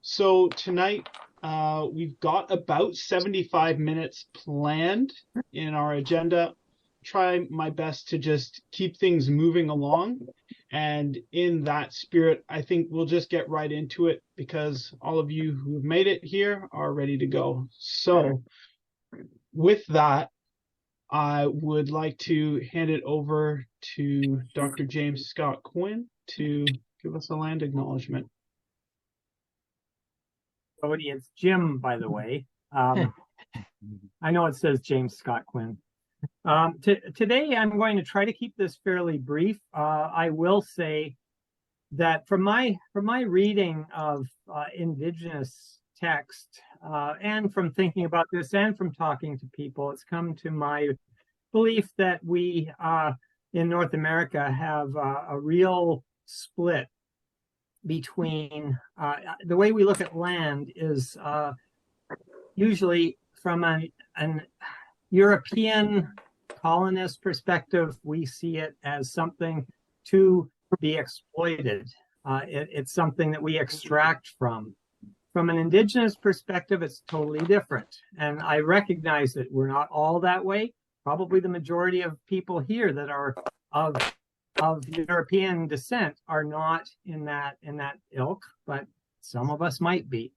So tonight, we've got about 75 minutes planned in our agenda. Try my best to just keep things moving along. And in that spirit, I think we'll just get right into it because all of you who have made it here are ready to go. So with that, I would like to hand it over to Dr. James Scott Quinn to give us a land acknowledgement. Cody, it's Jim, by the way. I know it says James Scott Quinn. Today, I'm going to try to keep this fairly brief. I will say that from my reading of Indigenous text and from thinking about this and from talking to people, it's come to my belief that we in North America have a real split between the way we look at land is usually from an European colonist perspective. We see it as something to be exploited. It's something that we extract from. From an Indigenous perspective, it's totally different. And I recognize that we're not all that way. Probably the majority of people here that are of European descent are not in that ilk, but some of us might be.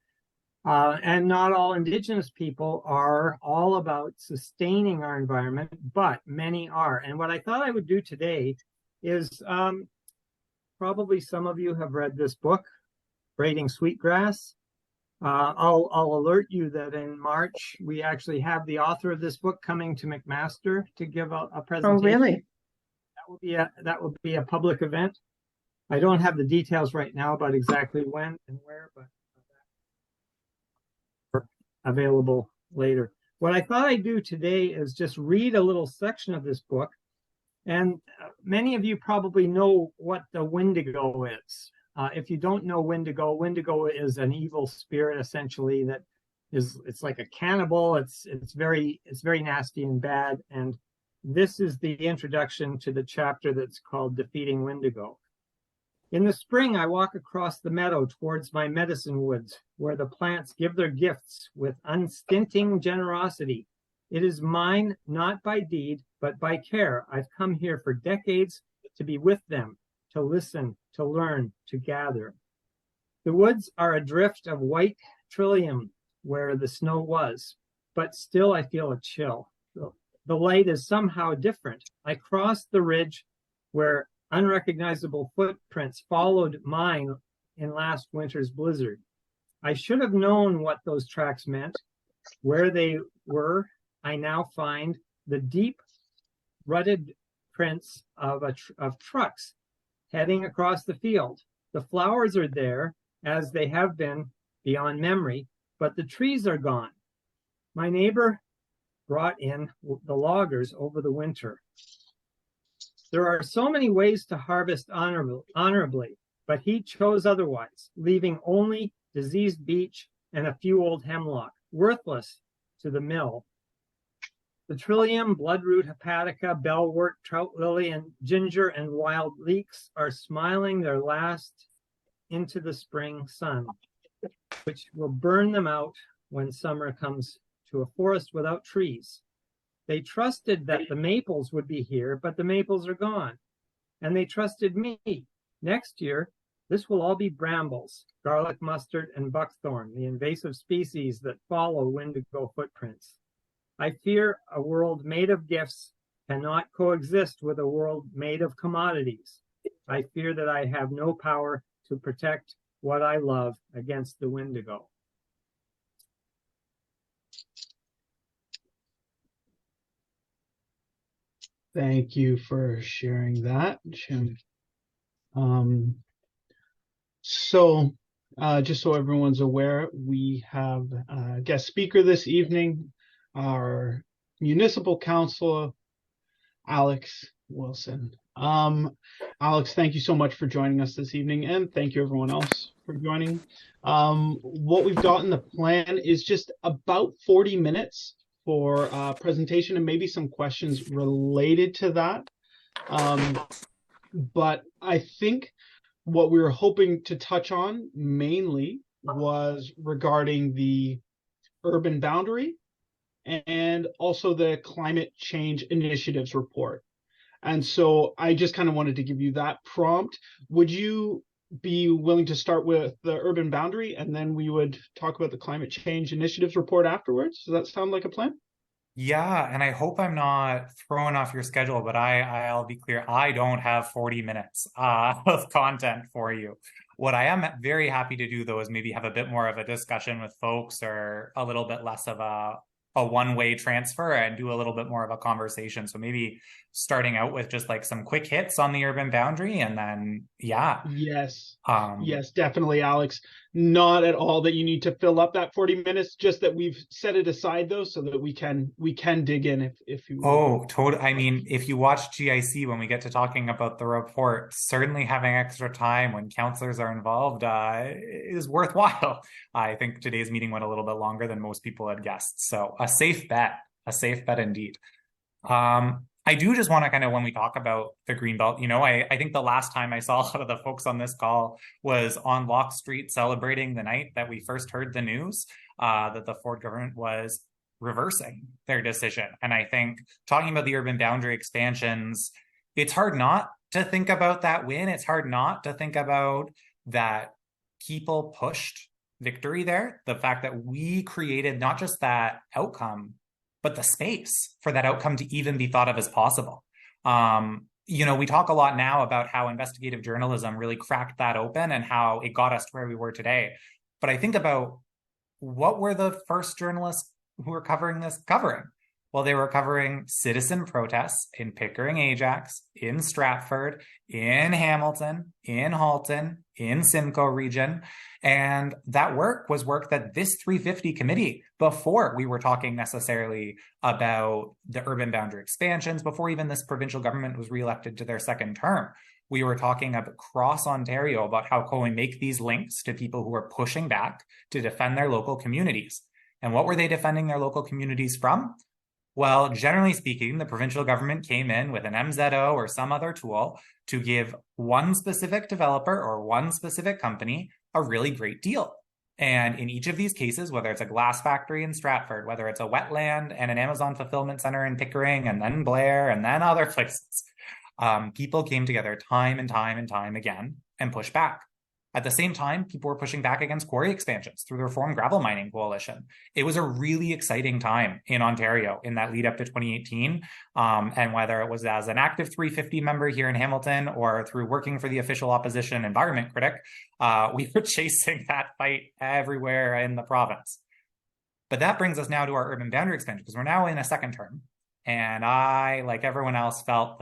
And not all Indigenous people are all about sustaining our environment, but many are. And what I thought I would do today is probably some of you have read this book, Braiding Sweetgrass. I'll alert you that in March, we actually have the author of this book coming to McMaster to give a presentation. Oh, really? That will be a public event. I don't have the details right now about exactly when and where, but available later. What I thought I'd do today is just read a little section of this book. And many of you probably know what the Wendigo is. If you don't know Wendigo, Wendigo is an evil spirit essentially that it's like a cannibal. It's very nasty and bad. And this is the introduction to the chapter that's called Defeating Wendigo. In the spring, I walk across the meadow towards my medicine woods, where the plants give their gifts with unstinting generosity. It is mine, not by deed, but by care. I've come here for decades to be with them, to listen, to learn, to gather. The woods are a drift of white trillium where the snow was, but still I feel a chill. The light is somehow different. I crossed the ridge where unrecognizable footprints followed mine in last winter's blizzard. I should have known what those tracks meant. Where they were, I now find the deep rutted prints of trucks heading across the field. The flowers are there, as they have been beyond memory, but the trees are gone. My neighbor brought in the loggers over the winter. There are so many ways to harvest honorably, but he chose otherwise, leaving only diseased beech and a few old hemlock, worthless to the mill. The trillium, bloodroot, hepatica, bellwort, trout lily, and ginger and wild leeks are smiling their last into the spring sun, which will burn them out when summer comes to a forest without trees. They trusted that the maples would be here, but the maples are gone. And they trusted me. Next year, this will all be brambles, garlic mustard, and buckthorn, the invasive species that follow Wendigo footprints. I fear a world made of gifts cannot coexist with a world made of commodities. I fear that I have no power to protect what I love against the Wendigo. Thank you for sharing that, Jim. Just so everyone's aware, we have a guest speaker this evening, our municipal councillor, Alex Wilson. Alex, thank you so much for joining us this evening, and thank you everyone else for joining. What we've got in the plan is just about 40 minutes for presentation and maybe some questions related to that. But I think what we were hoping to touch on mainly was regarding the urban boundary and also the climate change initiatives report. And so I just kind of wanted to give you that prompt. Would you be willing to start with the urban boundary and then we would talk about the climate change initiatives report afterwards? Does that sound like a plan? Yeah, and I hope I'm not throwing off your schedule, but I'll be clear, I don't have 40 minutes of content for you. What I am very happy to do though is maybe have a bit more of a discussion with folks or a little bit less of a one-way transfer and do a little bit more of a conversation. So maybe starting out with just like some quick hits on the urban boundary and then yeah. Yes. Yes, definitely, Alex. Not at all that you need to fill up that 40 minutes, just that we've set it aside though, so that we can dig in if you Oh, totally. I mean, if you watch GIC when we get to talking about the report, certainly having extra time when counselors are involved is worthwhile. I think today's meeting went a little bit longer than most people had guessed. So a safe bet indeed. I do just want to kind of, when we talk about the Greenbelt, I think the last time I saw a lot of the folks on this call was on Locke Street celebrating the night that we first heard the news that the Ford government was reversing their decision. And I think talking about the urban boundary expansions, it's hard not to think about that win. It's hard not to think about that people pushed victory there. The fact that we created not just that outcome, but the space for that outcome to even be thought of as possible. We talk a lot now about how investigative journalism really cracked that open and how it got us to where we were today. But I think about what were the first journalists who were covering this covering? Well, they were covering citizen protests in Pickering, Ajax, in Stratford, in Hamilton, in Halton, in Simcoe region. And that work was work that this 350 committee, before we were talking necessarily about the urban boundary expansions, before even this provincial government was reelected to their second term, we were talking across Ontario about how can we make these links to people who are pushing back to defend their local communities. And what were they defending their local communities from? Well, generally speaking, the provincial government came in with an MZO or some other tool to give one specific developer or one specific company a really great deal. And in each of these cases, whether it's a glass factory in Stratford, whether it's a wetland and an Amazon fulfillment center in Pickering, and then Blair, and then other places, people came together time and time and time again and pushed back. At the same time, people were pushing back against quarry expansions through the Reform Gravel Mining Coalition. It was a really exciting time in Ontario in that lead up to 2018. And whether it was as an active 350 member here in Hamilton or through working for the official opposition environment critic, we were chasing that fight everywhere in the province. But that brings us now to our urban boundary expansion, because we're now in a second term. And I, like everyone else, felt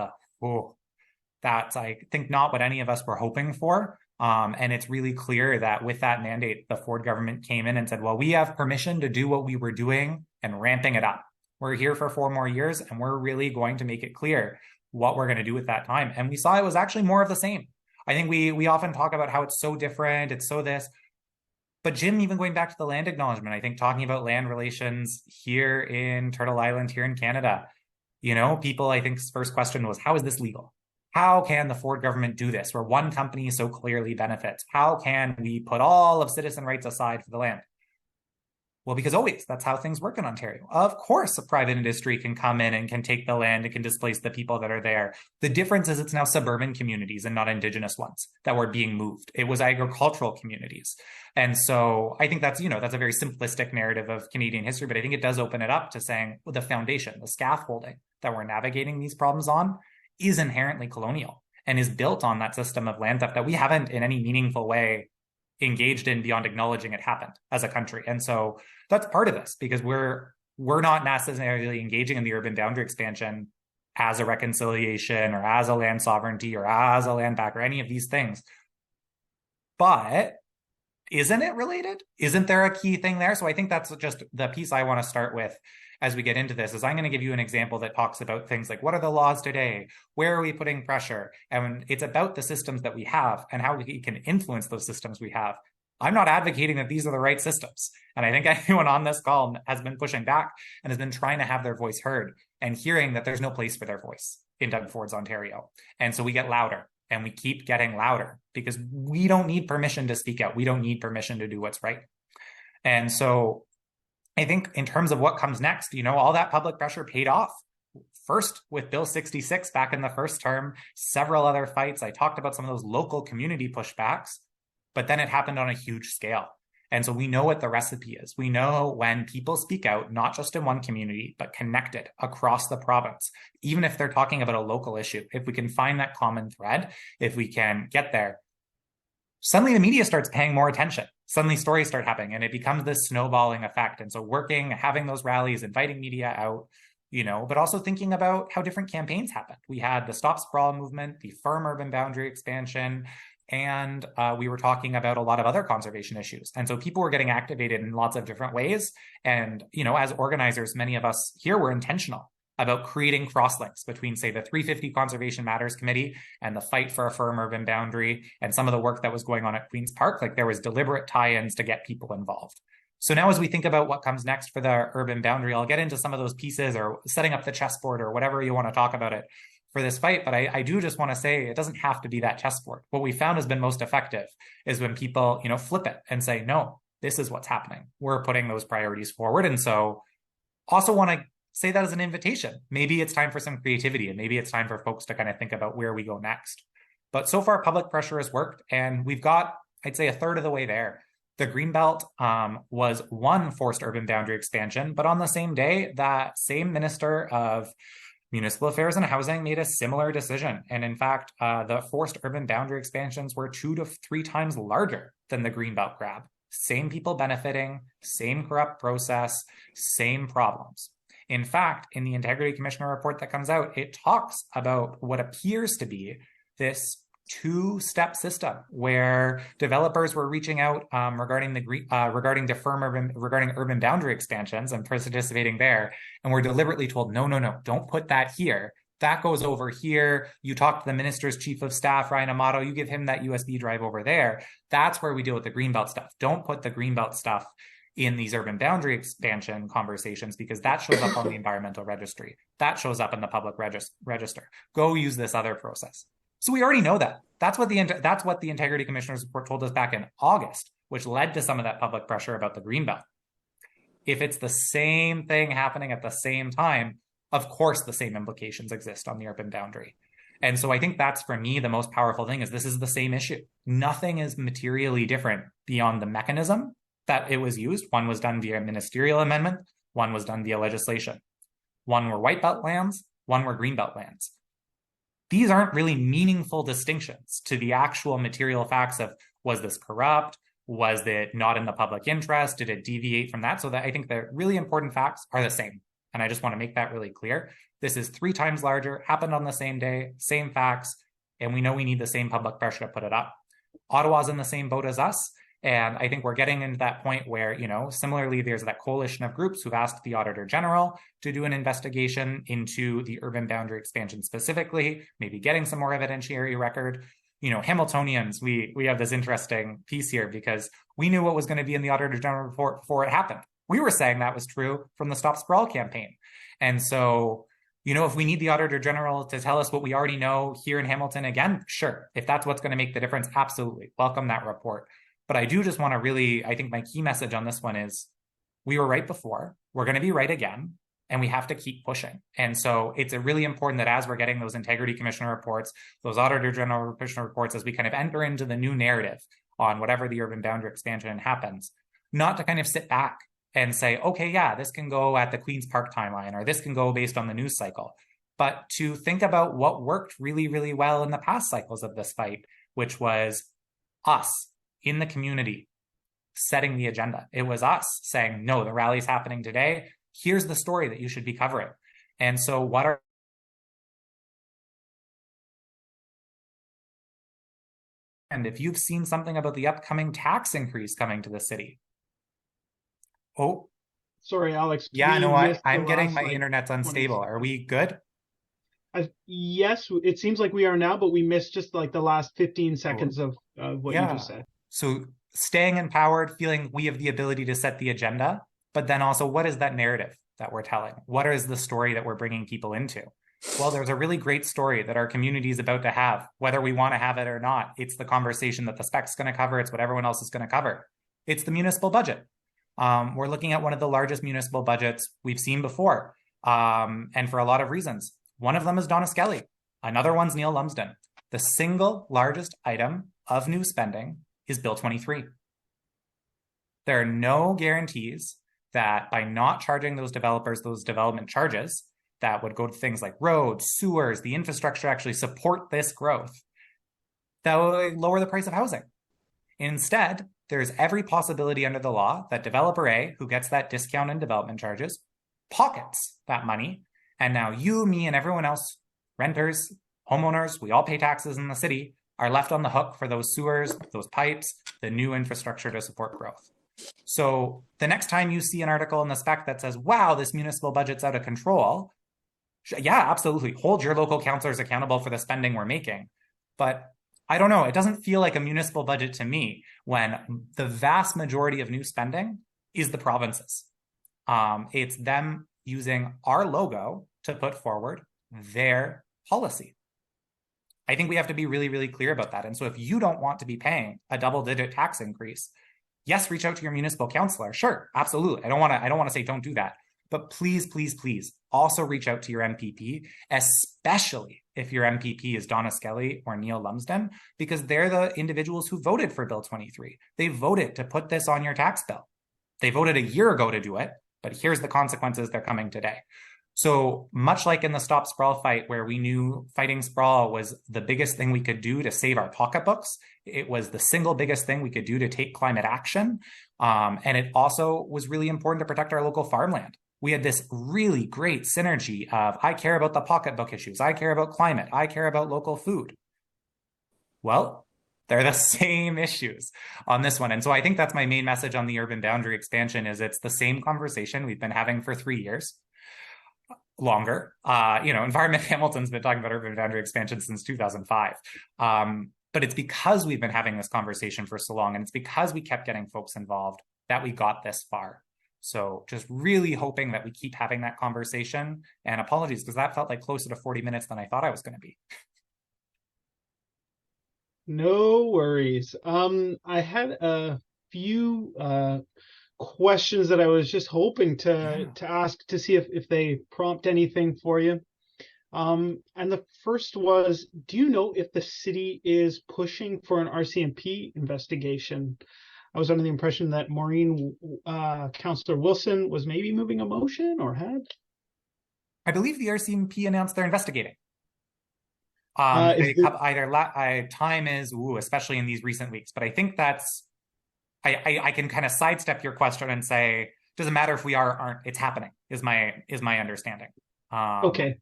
that's, I think, not what any of us were hoping for. And it's really clear that with that mandate, the Ford government came in and said, well, we have permission to do what we were doing and ramping it up. We're here for 4 more years, and we're really going to make it clear what we're going to do with that time. And we saw it was actually more of the same. I think we often talk about how it's so different, it's so this. But Jim, even going back to the land acknowledgement, I think talking about land relations here in Turtle Island, here in Canada, people, I think, first question was, how is this legal? How can the Ford government do this where one company so clearly benefits? How can we put all of citizen rights aside for the land? Well, because always that's how things work in Ontario. Of course, a private industry can come in and can take the land and can displace the people that are there. The difference is it's now suburban communities and not Indigenous ones that were being moved. It was agricultural communities. And so I think that's a very simplistic narrative of Canadian history, but I think it does open it up to saying, well, the foundation, the scaffolding that we're navigating these problems on is inherently colonial and is built on that system of land theft that we haven't in any meaningful way engaged in beyond acknowledging it happened as a country. And so that's part of this, because we're not necessarily engaging in the urban boundary expansion as a reconciliation or as a land sovereignty or as a land back or any of these things. But isn't it related? Isn't there a key thing there? So I think that's just the piece I want to start with as we get into this, is I'm going to give you an example that talks about things like, what are the laws today? Where are we putting pressure? And it's about the systems that we have and how we can influence those systems we have. I'm not advocating that these are the right systems. And I think anyone on this call has been pushing back and has been trying to have their voice heard and hearing that there's no place for their voice in Doug Ford's Ontario. And so we get louder and we keep getting louder because we don't need permission to speak out. We don't need permission to do what's right. And so I think in terms of what comes next, all that public pressure paid off. First with Bill 66 back in the first term, several other fights. I talked about some of those local community pushbacks, but then it happened on a huge scale. And so we know what the recipe is. We know when people speak out, not just in one community, but connected across the province, even if they're talking about a local issue, if we can find that common thread, if we can get there, suddenly the media starts paying more attention. Suddenly stories start happening and it becomes this snowballing effect. And so having those rallies, inviting media out, but also thinking about how different campaigns happened. We had the Stop Sprawl movement, the firm urban boundary expansion, and we were talking about a lot of other conservation issues. And so people were getting activated in lots of different ways. And, as organizers, many of us here were intentional about creating crosslinks between, say, the 350 Conservation Matters Committee and the fight for a firm urban boundary and some of the work that was going on at Queen's Park. Like there was deliberate tie-ins to get people involved. So now as we think about what comes next for the urban boundary, I'll get into some of those pieces or setting up the chessboard or whatever you want to talk about it for this fight. But I do just want to say it doesn't have to be that chessboard. What we found has been most effective is when people, flip it and say, no, this is what's happening. We're putting those priorities forward. And so also want to say that as an invitation. Maybe it's time for some creativity and maybe it's time for folks to kind of think about where we go next. But so far, public pressure has worked and we've got, I'd say, a third of the way there. The Greenbelt was one forced urban boundary expansion, but on the same day, that same Minister of Municipal Affairs and Housing made a similar decision. And in fact, the forced urban boundary expansions were 2 to 3 times larger than the Greenbelt grab. Same people benefiting, same corrupt process, same problems. In fact, in the Integrity Commissioner report that comes out, it talks about what appears to be this 2-step system where developers were reaching out regarding urban boundary expansions and participating there, and were deliberately told, no, don't put that here. That goes over here. You talk to the minister's chief of staff, Ryan Amato, you give him that USB drive over there. That's where we deal with the Greenbelt stuff. Don't put the Greenbelt stuff in these urban boundary expansion conversations because that shows up on the environmental registry. That shows up in the public register. Go use this other process. So we already know that. That's what the Integrity Commissioner's report told us back in August, which led to some of that public pressure about the Greenbelt. If it's the same thing happening at the same time, of course the same implications exist on the urban boundary. And so I think that's, for me, the most powerful thing is this is the same issue. Nothing is materially different beyond the mechanism that it was used. One was done via ministerial amendment, one was done via legislation. One were white belt lands, one were green belt lands. These aren't really meaningful distinctions to the actual material facts of, was this corrupt? Was it not in the public interest? Did it deviate from that? So that I think the really important facts are the same. And I just want to make that really clear. This is 3 times larger, happened on the same day, same facts, and we know we need the same public pressure to put it up. Ottawa's in the same boat as us. And I think we're getting into that point where, similarly, there's that coalition of groups who've asked the Auditor General to do an investigation into the urban boundary expansion specifically, maybe getting some more evidentiary record. Hamiltonians, we have this interesting piece here because we knew what was going to be in the Auditor General report before it happened. We were saying that was true from the Stop Sprawl campaign. And so, if we need the Auditor General to tell us what we already know here in Hamilton again, sure. If that's what's going to make the difference, absolutely. Welcome that report. But I do just want to really, I think my key message on this one is we were right before, we're going to be right again, and we have to keep pushing. And so it's really important that as we're getting those Integrity Commissioner reports, those Auditor General Commissioner reports, as we kind of enter into the new narrative on whatever the urban boundary expansion happens, not to kind of sit back and say, okay, yeah, this can go at the Queen's Park timeline, or this can go based on the news cycle, but to think about what worked really, really well in the past cycles of this fight, which was us in the community setting the agenda. It was us saying, no, the rally's happening today. Here's the story that you should be covering. And so and if you've seen something about the upcoming tax increase coming to the city. Oh, sorry, Alex. Yeah, no, I'm getting my internet's unstable. Are we good? Yes, it seems like we are now, but we missed just like the last 15 seconds of what you just said. So staying empowered, feeling we have the ability to set the agenda, but then also what is that narrative that we're telling? What is the story that we're bringing people into? Well, there's a really great story that our community is about to have, whether we want to have it or not. It's the conversation that the spec's going to cover. It's what everyone else is going to cover. It's the municipal budget. We're looking at one of the largest municipal budgets we've seen before, and for a lot of reasons. One of them is Donna Skelly. Another one's Neil Lumsden. The single largest item of new spending is Bill 23. There are no guarantees that by not charging those developers those development charges that would go to things like roads, sewers, the infrastructure actually support this growth, that will lower the price of housing. Instead, there's every possibility under the law that developer A, who gets that discount in development charges, pockets that money. And now you, me, and everyone else, renters, homeowners, we all pay taxes in the city, are left on the hook for those sewers, those pipes, the new infrastructure to support growth. So the next time you see an article in the spec that says, wow, this municipal budget's out of control, yeah, absolutely. Hold your local councillors accountable for the spending we're making. But I don't know, it doesn't feel like a municipal budget to me when the vast majority of new spending is the provinces. It's them using our logo to put forward their policy. I think we have to be really, really clear about that. And so if you don't want to be paying a double-digit tax increase, yes, reach out to your municipal councillor. Sure, absolutely. I don't want to say don't do that. But please, please, please also reach out to your MPP, especially if your MPP is Donna Skelly or Neil Lumsden, because they're the individuals who voted for Bill 23. They voted to put this on your tax bill. They voted a year ago to do it, but here's the consequences they're coming today. So much like in the Stop Sprawl fight, where we knew fighting sprawl was the biggest thing we could do to save our pocketbooks, it was the single biggest thing we could do to take climate action. And it also was really important to protect our local farmland. We had this really great synergy of, I care about the pocketbook issues, I care about climate, I care about local food. Well, they're the same issues on this one. And so I think that's my main message on the urban boundary expansion is it's the same conversation we've been having for 3 years. Longer. Environment Hamilton's been talking about urban boundary expansion since 2005. But it's because we've been having this conversation for so long, and it's because we kept getting folks involved that we got this far. So just really hoping that we keep having that conversation, and apologies because that felt like closer to 40 minutes than I thought I was going to be. No worries. I had a few questions that I was just hoping to ask to see if they prompt anything for you. And the first was, do you know if the city is pushing for an RCMP investigation? I was under the impression that Maureen, Councillor Wilson, was maybe moving a motion or had. I believe the RCMP announced they're investigating. Time is, especially in these recent weeks, but I think that's, I can kind of sidestep your question and say, doesn't matter if we are or aren't, it's happening, is my understanding. Okay.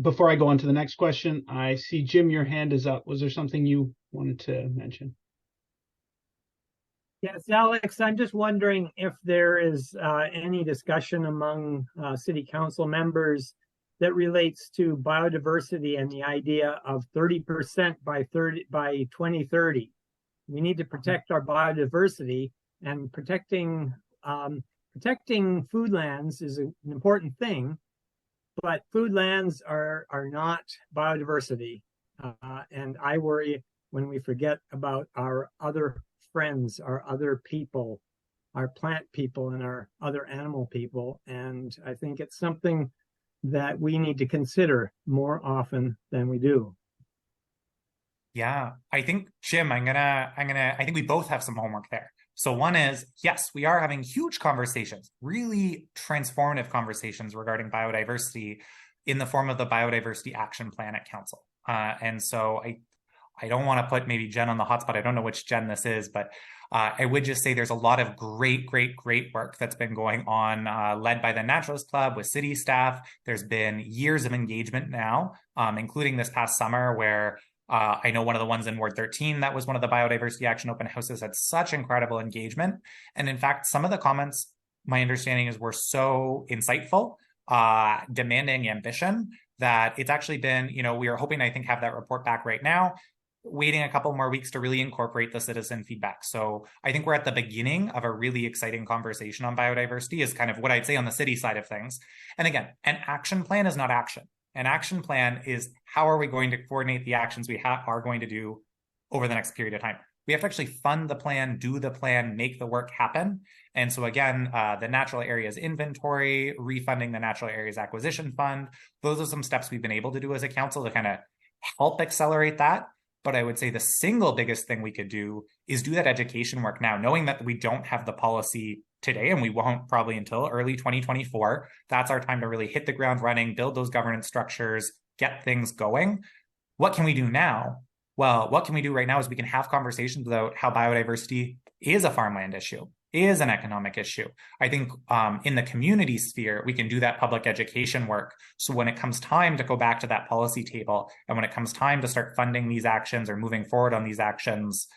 Before I go on to the next question, I see, Jim, your hand is up. Was there something you wanted to mention? Yes, Alex, I'm just wondering if there is any discussion among city council members that relates to biodiversity and the idea of 30% by 2030. We need to protect our biodiversity, and protecting foodlands is an important thing, but foodlands are not biodiversity. And I worry when we forget about our other friends, our other people, our plant people and our other animal people. And I think it's something that we need to consider more often than we do. Yeah, I think, Jim, I think we both have some homework there. So one is, yes, we are having huge conversations, really transformative conversations regarding biodiversity in the form of the Biodiversity Action Plan at Council. And so I don't want to put maybe Jen on the hotspot. I don't know which Jen this is, but I would just say there's a lot of great work that's been going on, led by the Naturalist Club with city staff. There's been years of engagement now, including this past summer where I know one of the ones in Ward 13, that was one of the Biodiversity Action Open Houses, had such incredible engagement. And in fact, some of the comments, my understanding is, were so insightful, demanding ambition, that it's actually been, we are hoping, I think, have that report back right now. waiting a couple more weeks to really incorporate the citizen feedback. So I think we're at the beginning of a really exciting conversation on biodiversity, is kind of what I'd say on the city side of things. And again, an action plan is not action. An action plan is how are we going to coordinate the actions we are going to do over the next period of time. We have to actually fund the plan, do the plan, make the work happen. And so again, the natural areas inventory, refunding the natural areas acquisition fund, those are some steps we've been able to do as a council to kind of help accelerate that. But I would say the single biggest thing we could do is do that education work now, knowing that we don't have the policy today, and we won't probably until early 2024. That's our time to really hit the ground running, build those governance structures, get things going. What can we do now? Well, what can we do right now is we can have conversations about how biodiversity is a farmland issue, is an economic issue. I think in the community sphere, we can do that public education work. So when it comes time to go back to that policy table, and when it comes time to start funding these actions or moving forward on these actions,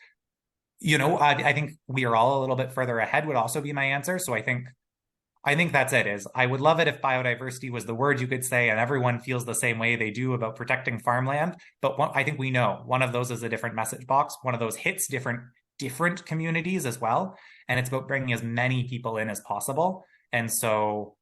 I think we are all a little bit further ahead would also be my answer. So I think that's it. Is I would love it if biodiversity was the word you could say and everyone feels the same way they do about protecting farmland. But I think we know one of those is a different message box. One of those hits different communities as well. And it's about bringing as many people in as possible. And so,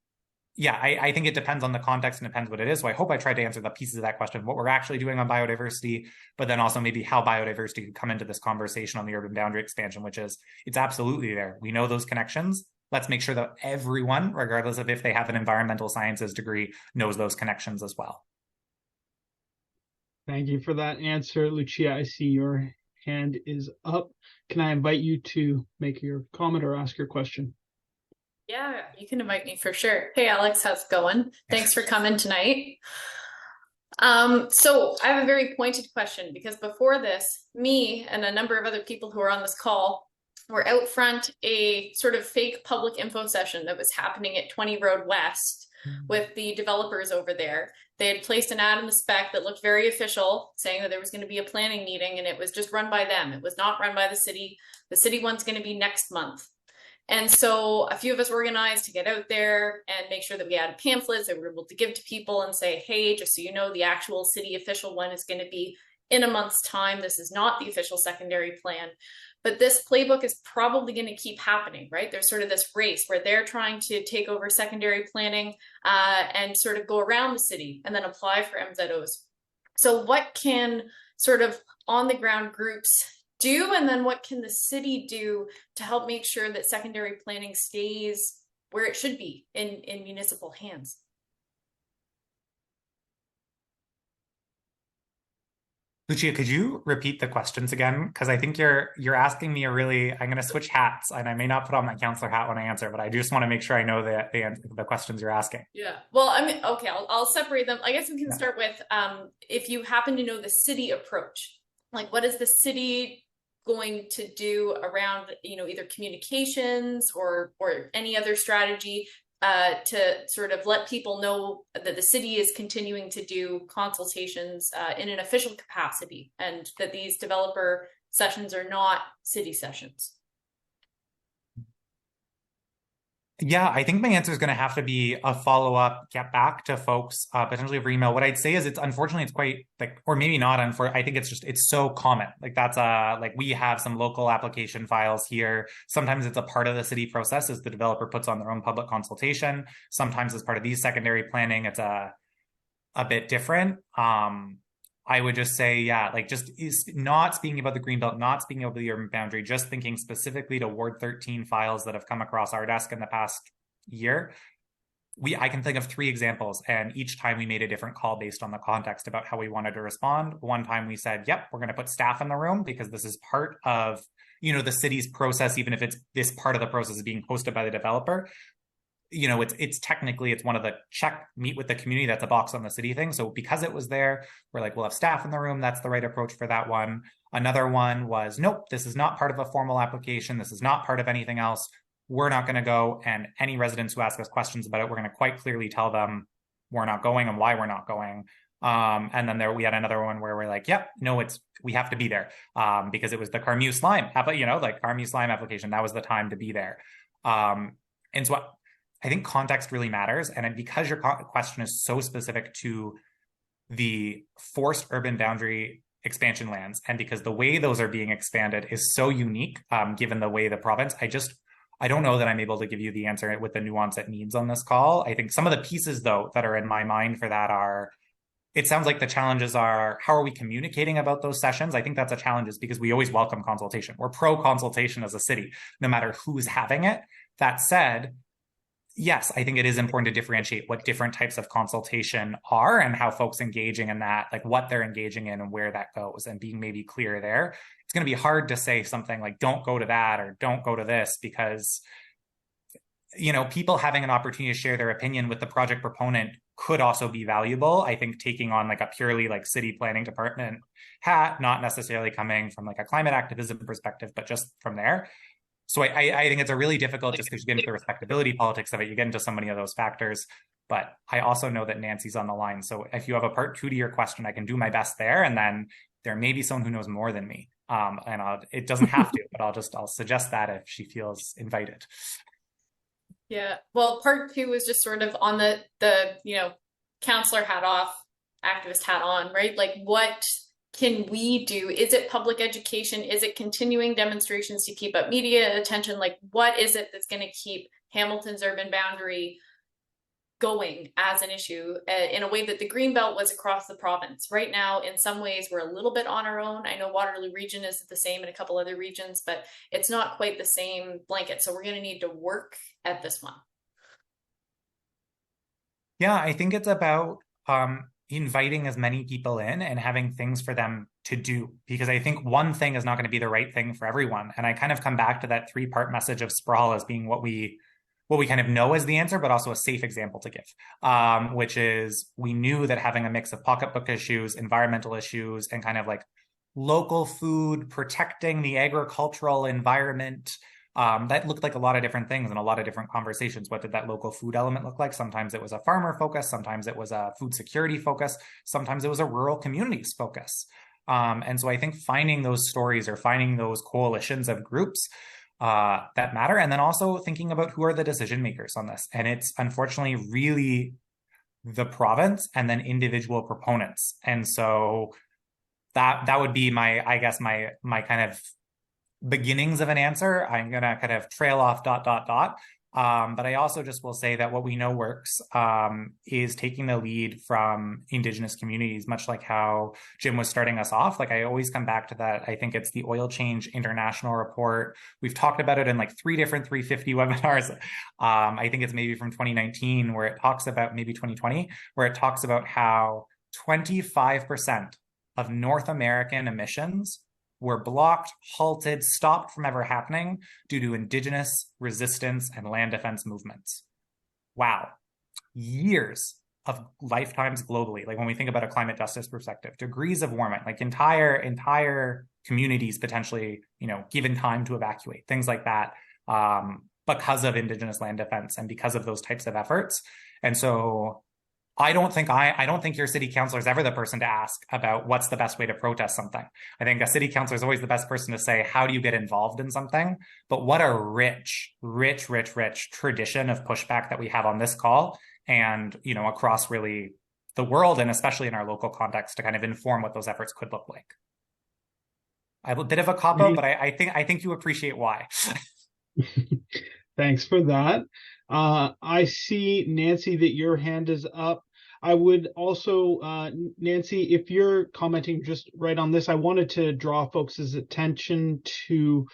yeah, I think it depends on the context and depends what it is. So I hope I tried to answer the pieces of that question, what we're actually doing on biodiversity, but then also maybe how biodiversity could come into this conversation on the urban boundary expansion, which is it's absolutely there. We know those connections. Let's make sure that everyone, regardless of if they have an environmental sciences degree, knows those connections as well. Thank you for that answer, Lucia. I see your hand is up. Can I invite you to make your comment or ask your question? Yeah, you can invite me for sure. Hey, Alex, how's it going? Thanks for coming tonight. So I have a very pointed question, because before this, me and a number of other people who are on this call were out front a sort of fake public info session that was happening at 20 Road West with the developers over there. They had placed an ad in the spec that looked very official, saying that there was going to be a planning meeting, and it was just run by them. It was not run by the city. The city one's going to be next month. And so a few of us organized to get out there and make sure that we had pamphlets that we were able to give to people and say, hey, just so you know, the actual city official one is going to be in a month's time. This is not the official secondary plan. But this playbook is probably going to keep happening, right? There's sort of this race where they're trying to take over secondary planning and sort of go around the city and then apply for MZOs. So what can sort of on the ground groups do, and then what can the city do to help make sure that secondary planning stays where it should be in municipal hands? Lucia, could you repeat the questions again? Because I think you're asking me I'm going to switch hats, and I may not put on my counselor hat when I answer, but I just want to make sure I know the questions you're asking. Yeah. Well, I mean, okay, I'll separate them. I guess we can start with if you happen to know the city approach, like what is the city going to do around, either communications or any other strategy to sort of let people know that the city is continuing to do consultations in an official capacity, and that these developer sessions are not city sessions. Yeah, I think my answer is going to have to be a follow-up, get back to folks, potentially over email. What I'd say is unfortunately it's quite or maybe not, I think it's so common. That's we have some local application files here. Sometimes it's a part of the city process as the developer puts on their own public consultation. Sometimes as part of these secondary planning, it's a bit different. I would just say, just is not speaking about the Greenbelt, not speaking about the urban boundary, just thinking specifically to Ward 13 files that have come across our desk in the past year. I can think of 3 examples, and each time we made a different call based on the context about how we wanted to respond. One time we said, yep, we're going to put staff in the room because this is part of, the city's process, even if this part of the process is being hosted by the developer. It's technically, it's one of the meet with the community, that's a box on the city thing. So because it was there, we're like, we'll have staff in the room. That's the right approach for that one. Another one was, nope, this is not part of a formal application. This is not part of anything else. We're not going to go. And any residents who ask us questions about it, we're going to quite clearly tell them we're not going and why we're not going. And then we had another one where we're like, yep, no, we have to be there because it was the Carmew slime, Carmew slime application. That was the time to be there. And so I think context really matters. And because your question is so specific to the forced urban boundary expansion lands. And because the way those are being expanded is so unique, given the way the province, I don't know that I'm able to give you the answer with the nuance it needs on this call. I think some of the pieces, though, that are in my mind for that are, it sounds like the challenges are, how are we communicating about those sessions? I think that's a challenge, is because we always welcome consultation. We're pro-consultation as a city, no matter who's having it. That said, yes, I think it is important to differentiate what different types of consultation are and how folks engaging in that, like what they're engaging in and where that goes, and being maybe clear there. It's going to be hard to say something like, don't go to that or don't go to this, because, you know, people having an opportunity to share their opinion with the project proponent could also be valuable. I think taking on like a purely like city planning department hat, not necessarily coming from like a climate activism perspective, but just from there. So I think it's a really difficult, just because you get into the respectability politics of it, you get into so many of those factors. But I also know that Nancy's on the line. So if you have a part 2 to your question, I can do my best there. And then there may be someone who knows more than me. It doesn't have to, but I'll suggest that if she feels invited. Yeah, well, part 2 was just sort of on the you know, counselor hat off, activist hat on, right? Like, what can we do? Is it public education? Is it continuing demonstrations to keep up media attention? Like, what is it that's going to keep Hamilton's urban boundary going as an issue in a way that the Greenbelt was across the province? Right now, in some ways, we're a little bit on our own. I know Waterloo region is the same in a couple other regions, but it's not quite the same blanket. So we're going to need to work at this one. Yeah, I think it's about inviting as many people in and having things for them to do, because I think one thing is not going to be the right thing for everyone. And I kind of come back to that 3-part message of sprawl as being what we kind of know as the answer, but also a safe example to give, which is, we knew that having a mix of pocketbook issues, environmental issues, and kind of like local food, protecting the agricultural environment, that looked like a lot of different things and a lot of different conversations. What did that local food element look like? Sometimes it was a farmer focus, sometimes it was a food security focus, sometimes it was a rural communities focus. And so I think finding those stories or finding those coalitions of groups that matter, and then also thinking about who are the decision makers on this. And it's unfortunately really the province and then individual proponents. And so that would be my kind of beginnings of an answer. I'm going to kind of trail off ... But I also just will say that what we know works is taking the lead from Indigenous communities, much like how Jim was starting us off. Like, I always come back to that. I think it's the Oil Change International report. We've talked about it in like 3 different 350 webinars. I think it's maybe from 2019, where it talks about, maybe 2020, where it talks about how 25% of North American emissions were blocked, halted, stopped from ever happening due to Indigenous resistance and land defense movements. Wow. Years of lifetimes globally. Like, when we think about a climate justice perspective, degrees of warming, like entire communities potentially, you know, given time to evacuate, things like that, because of Indigenous land defense and because of those types of efforts. And so I don't think your city councilor is ever the person to ask about what's the best way to protest something. I think a city councilor is always the best person to say, how do you get involved in something? But what a rich tradition of pushback that we have on this call, and, you know, across really the world, and especially in our local context, to kind of inform what those efforts could look like. I have a bit of a cop-out, but I think you appreciate why. Thanks for that. I see, Nancy, that your hand is up. I would also, Nancy, if you're commenting just right on this, I wanted to draw folks' attention to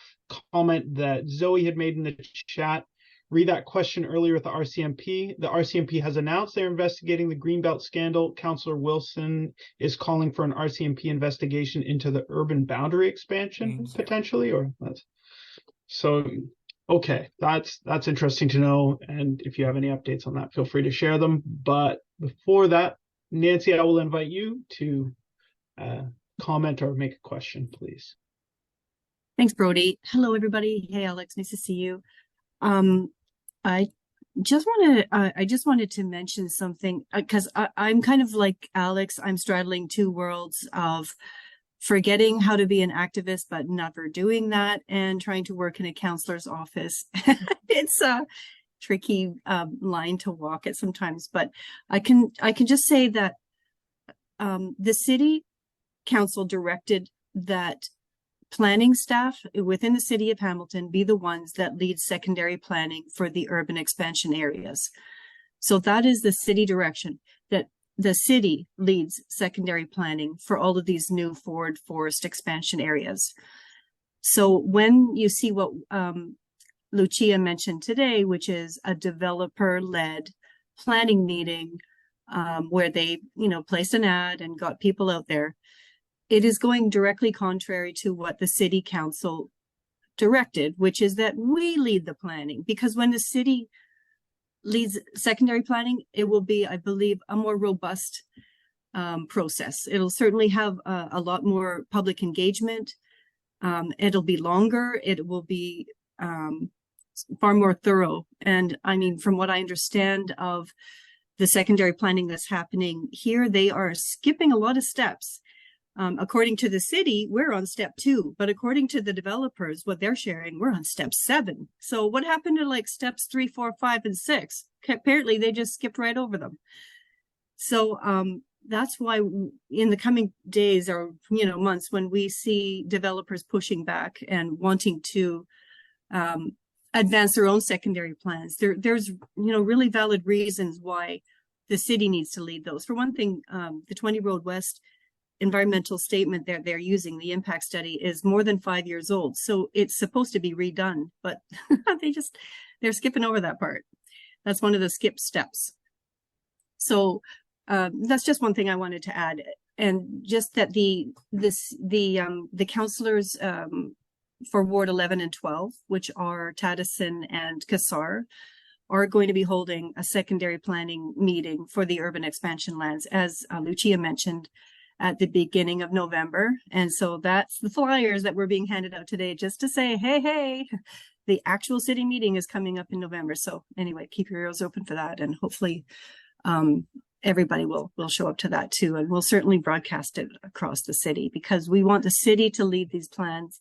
comment that Zoe had made in the chat. Read that question earlier with the RCMP. The RCMP has announced they're investigating the Greenbelt scandal. Councillor Wilson is calling for an RCMP investigation into the urban boundary expansion, potentially, or that's so. Okay, that's interesting to know. And if you have any updates on that, feel free to share them. But before that, Nancy, I will invite you to comment or make a question, please. Thanks, Brody. Hello, everybody. Hey, Alex, nice to see you. I just wanted to mention something, because I'm kind of like Alex. I'm straddling 2 worlds of forgetting how to be an activist, but never doing that, and trying to work in a counselor's office. It's a tricky line to walk at sometimes, but I can just say that the city council directed that planning staff within the city of Hamilton be the ones that lead secondary planning for the urban expansion areas. So that is the city direction, that the city leads secondary planning for all of these new forward forest expansion areas. So when you see what Lucia mentioned today, which is a developer-led planning meeting where they, placed an ad and got people out there, it is going directly contrary to what the city council directed, which is that we lead the planning. Because when the city leads secondary planning, it will be, I believe, a more robust process. It'll certainly have a lot more public engagement. It'll be longer. It will be far more thorough. And I mean, from what I understand of the secondary planning that's happening here, they are skipping a lot of steps. According to the city, we're on step 2, but according to the developers, what they're sharing, we're on step 7. So what happened to like steps 3, 4, 5, and 6? Apparently they just skipped right over them. So that's why in the coming days or, months, when we see developers pushing back and wanting to advance their own secondary plans, there's, really valid reasons why the city needs to lead those. For one thing, the 20 Road West environmental statement that they're using, the impact study, is more than 5 years old. So it's supposed to be redone, but they're skipping over that part. That's one of the skip steps. So that's just one thing I wanted to add. And just that the councillors for Ward 11 and 12, which are Tattison and Kassar, are going to be holding a secondary planning meeting for the urban expansion lands, as Lucia mentioned, at the beginning of November. And so that's the flyers that were being handed out today, just to say, hey, the actual city meeting is coming up in November. So anyway, keep your ears open for that. And hopefully everybody will show up to that too. And we'll certainly broadcast it across the city, because we want the city to lead these plans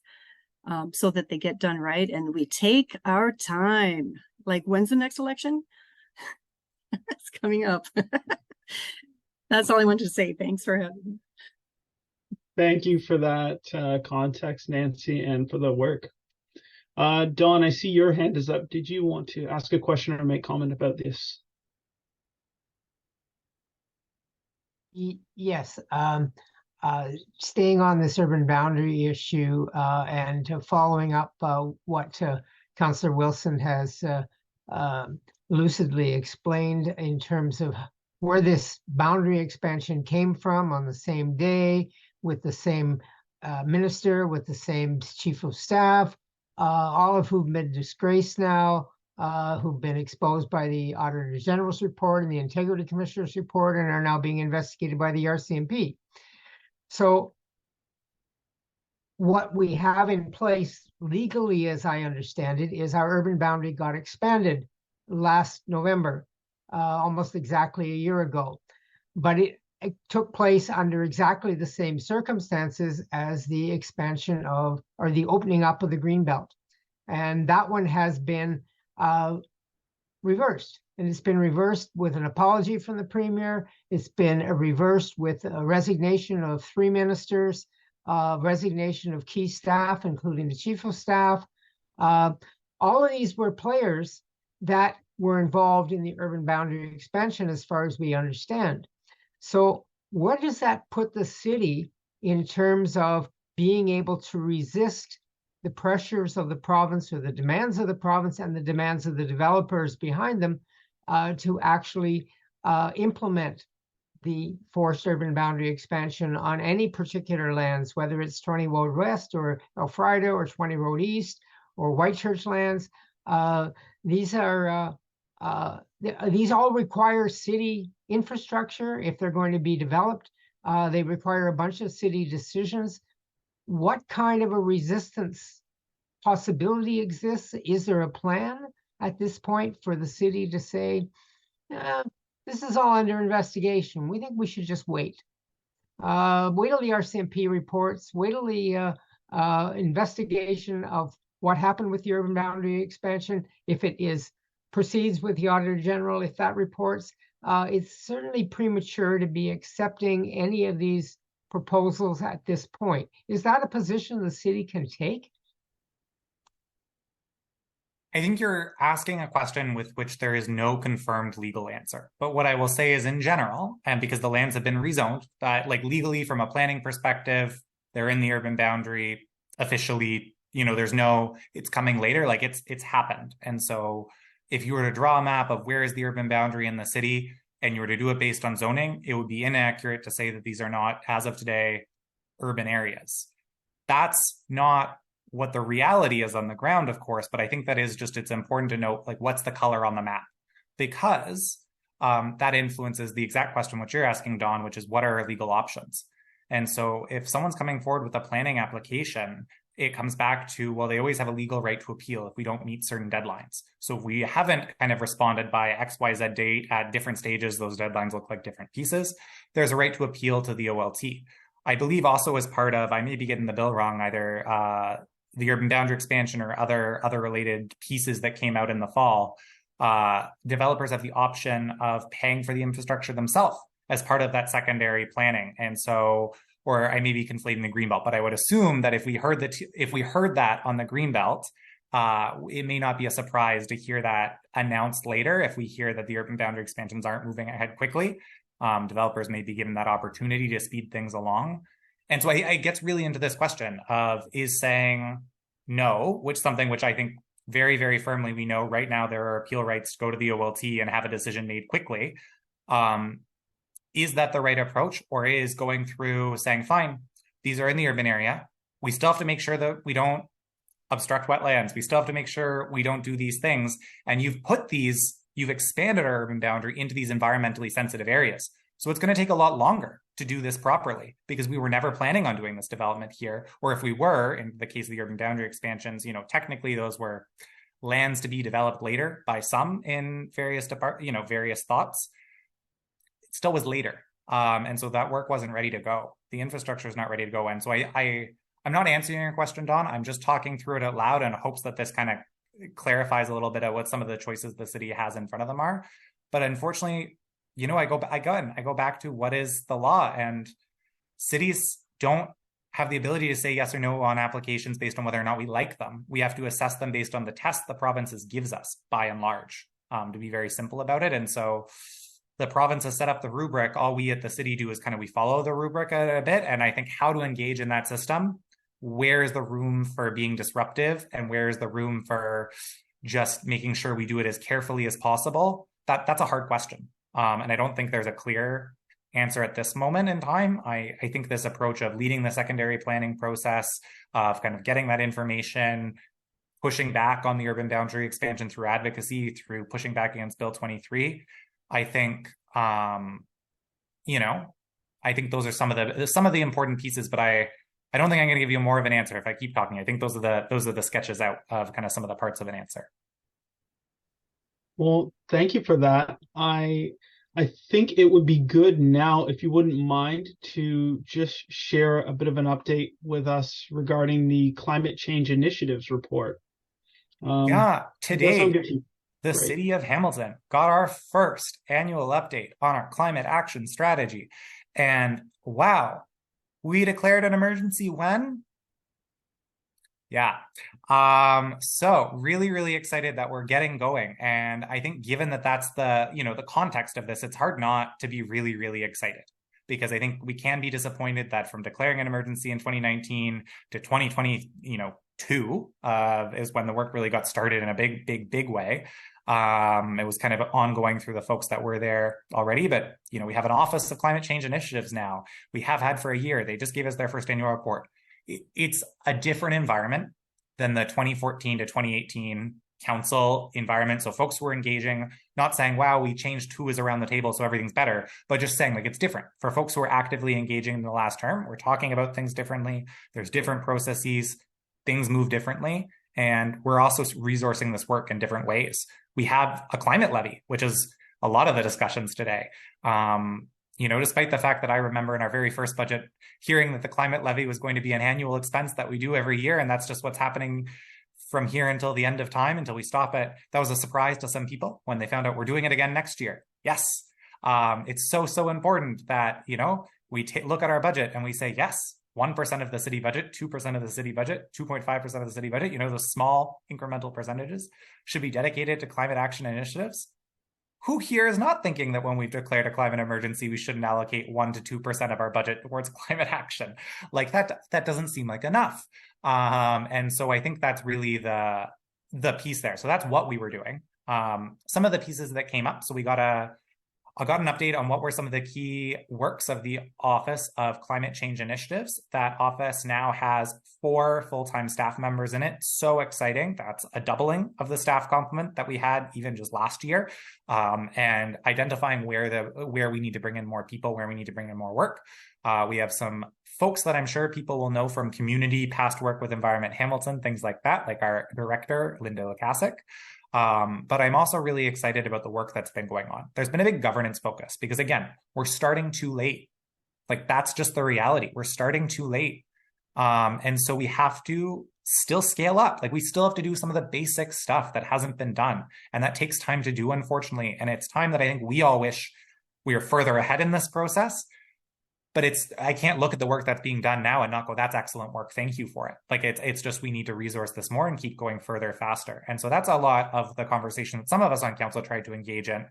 so that they get done right. And we take our time. Like, when's the next election? It's coming up. That's all I wanted to say. Thanks for having me. Thank you for that context, Nancy, and for the work. Dawn, I see your hand is up. Did you want to ask a question or make comment about this? Yes. Staying on this urban boundary issue and following up what Councillor Wilson has lucidly explained in terms of where this boundary expansion came from on the same day, with the same minister, with the same chief of staff, all of who've been disgraced now, who've been exposed by the Auditor General's report and the Integrity Commissioner's report, and are now being investigated by the RCMP. So what we have in place legally, as I understand it, is our urban boundary got expanded last November, almost exactly a year ago. But it took place under exactly the same circumstances as the expansion of, or the opening up of, the Greenbelt. And that one has been reversed. And it's been reversed with an apology from the Premier. It's been reversed with a resignation of 3 ministers, resignation of key staff, including the chief of staff. All of these were players that were involved in the urban boundary expansion, as far as we understand. So where does that put the city in terms of being able to resist the pressures of the province, or the demands of the province and the demands of the developers behind them, to actually implement the forced urban boundary expansion on any particular lands, whether it's 20 Road West or Elfrida or 20 Road East or Whitechurch lands? These all require city infrastructure if they're going to be developed. They require a bunch of city decisions. What kind of a resistance possibility exists? Is there a plan at this point for the city to say, this is all under investigation, we think we should just wait? Wait till the RCMP reports, wait till the investigation of what happened with the urban boundary expansion. If it proceeds with the Auditor General, if that reports, it's certainly premature to be accepting any of these proposals at this point. Is that a position the city can take? I think you're asking a question with which there is no confirmed legal answer. But what I will say is, in general, and because the lands have been rezoned, like legally from a planning perspective, they're in the urban boundary officially. There's no, it's coming later, like it's happened. And so if you were to draw a map of where is the urban boundary in the city and you were to do it based on zoning, it would be inaccurate to say that these are not, as of today, urban areas. That's not what the reality is on the ground, of course, but I think that is just, it's important to note, like, what's the color on the map? Because that influences the exact question which you're asking, Dawn, which is what are our legal options? And so if someone's coming forward with a planning application, it comes back to, well, they always have a legal right to appeal if we don't meet certain deadlines. So if we haven't kind of responded by XYZ date at different stages, those deadlines look like different pieces, there's a right to appeal to the OLT. I believe also as part of, I may be getting the bill wrong, either the urban boundary expansion or other related pieces that came out in the fall, developers have the option of paying for the infrastructure themselves as part of that secondary planning. And so, or I may be conflating the Greenbelt, but I would assume that if we heard that on the Greenbelt, it may not be a surprise to hear that announced later. If we hear that the urban boundary expansions aren't moving ahead quickly, developers may be given that opportunity to speed things along. And so I get really into this question of, is saying no, something which I think very, very firmly we know right now there are appeal rights to go to the OLT and have a decision made quickly. Is that the right approach? Or is going through saying, fine, these are in the urban area. We still have to make sure that we don't obstruct wetlands. We still have to make sure we don't do these things. And you've expanded our urban boundary into these environmentally sensitive areas. So it's going to take a lot longer to do this properly because we were never planning on doing this development here. Or if we were, in the case of the urban boundary expansions, technically those were lands to be developed later by some in various thoughts. It still was later. And so that work wasn't ready to go. The infrastructure is not ready to go. And so I'm not answering your question, Dawn. I'm just talking through it out loud in hopes that this kind of clarifies a little bit of what some of the choices the city has in front of them are. But unfortunately, I go back to what is the law, and cities don't have the ability to say yes or no on applications based on whether or not we like them. We have to assess them based on the test the provinces gives us, by and large, to be very simple about it. And so the province has set up the rubric. All we at the city do is we follow the rubric a bit. And I think how to engage in that system, where is the room for being disruptive and where is the room for just making sure we do it as carefully as possible? That's a hard question. And I don't think there's a clear answer at this moment in time. I think this approach of leading the secondary planning process, of kind of getting that information, pushing back on the urban boundary expansion through advocacy, through pushing back against Bill 23, I think, I think those are some of the important pieces, but I don't think I'm going to give you more of an answer if I keep talking. I think those are the sketches out of kind of some of the parts of an answer. Well, thank you for that. I think it would be good now, if you wouldn't mind, to just share a bit of an update with us regarding the Climate Change Initiatives report. Today, the City of Hamilton got our first annual update on our climate action strategy. And wow, we declared an emergency when? Yeah. So really, really excited that we're getting going. And I think given that that's the context of this, it's hard not to be really, really excited, because I think we can be disappointed that from declaring an emergency in 2019 to 2022 is when the work really got started in a big way. It was kind of ongoing through the folks that were there already, but we have an Office of Climate Change Initiatives now. We have had for a year. They just gave us their first annual report. It's a different environment than the 2014 to 2018 council environment. So folks were engaging, not saying, wow, we changed who is around the table so everything's better, but just saying it's different. For folks who are actively engaging in the last term, we're talking about things differently. There's different processes, things move differently. And we're also resourcing this work in different ways. We have a climate levy, which is a lot of the discussions today. Despite the fact that I remember in our very first budget hearing that the climate levy was going to be an annual expense that we do every year, and that's just what's happening from here until the end of time, until we stop it. That was a surprise to some people when they found out we're doing it again next year. Yes, it's so important that, We look at our budget and we say, yes, 1% of the city budget, 2% of the city budget, 2.5% of the city budget, those small incremental percentages should be dedicated to climate action initiatives. Who here is not thinking that when we've declared a climate emergency, we shouldn't allocate 1 to 2% of our budget towards climate action? Like that doesn't seem like enough. And so I think that's really the piece there. So that's what we were doing. Some of the pieces that came up. So I got an update on what were some of the key works of the Office of Climate Change Initiatives. That office now has 4 full-time staff members in it. So exciting. That's a doubling of the staff complement that we had even just last year. And identifying where we need to bring in more people, where we need to bring in more work. We have some folks that I'm sure people will know from community, past work with Environment Hamilton, things like that, like our director, Linda Lukasik. But I'm also really excited about the work that's been going on. There's been a big governance focus because, again, we're starting too late. Like, that's just the reality. We're starting too late. And so we have to still scale up. Like, we still have to do some of the basic stuff that hasn't been done. And that takes time to do, unfortunately. And it's time that I think we all wish we were further ahead in this process. But I can't look at the work that's being done now and not go, that's excellent work. Thank you for it. Like it's just, we need to resource this more and keep going further, faster. And so that's a lot of the conversation that some of us on council tried to engage in,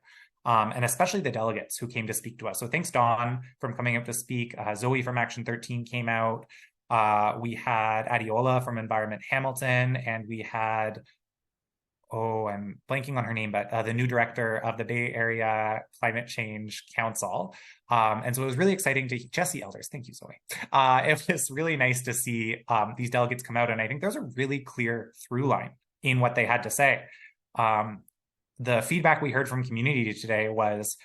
and especially the delegates who came to speak to us. So thanks, Dawn, from coming up to speak. Zoe from Action 13 came out. We had Adiola from Environment Hamilton, and we had, I'm blanking on her name, but the new director of the Bay Area Climate Change Council. And so it was really exciting to Jesse Elders. Thank you, Zoe. It was really nice to see these delegates come out. And I think there's a really clear through line in what they had to say. The feedback we heard from community today was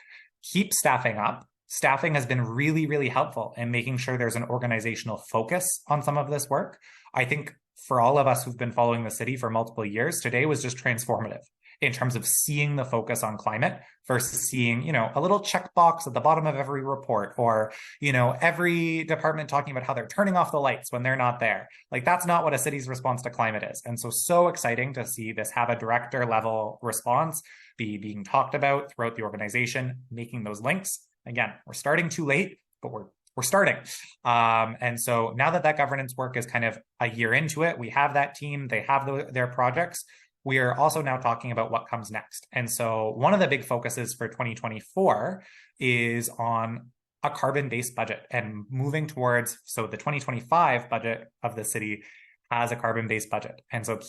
keep staffing up. Staffing has been really, really helpful in making sure there's an organizational focus on some of this work. I think for all of us who've been following the city for multiple years, today was just transformative in terms of seeing the focus on climate versus seeing, a little checkbox at the bottom of every report, or, every department talking about how they're turning off the lights when they're not there. Like, that's not what a city's response to climate is. And so exciting to see this have a director level response being talked about throughout the organization, making those links. Again, we're starting too late, but we're starting. And so now that governance work is kind of a year into it, we have that team, they have their projects. We are also now talking about what comes next. And so one of the big focuses for 2024 is on a carbon-based budget and moving towards, so the 2025 budget of the city has a carbon-based budget. And so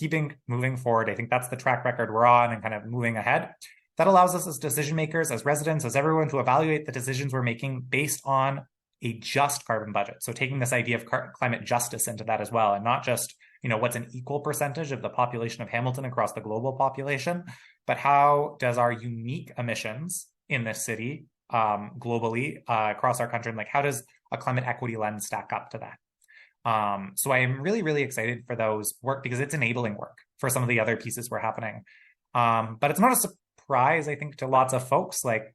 moving forward, I think that's the track record we're on and kind of moving ahead. That allows us as decision makers, as residents, as everyone to evaluate the decisions we're making based on a just carbon budget. So taking this idea of climate justice into that as well, and not just, what's an equal percentage of the population of Hamilton across the global population, but how does our unique emissions in this city globally across our country, and like how does a climate equity lens stack up to that? So I am really, really excited for those work because it's enabling work for some of the other pieces we're happening. But it's not a surprise, I think, to lots of folks like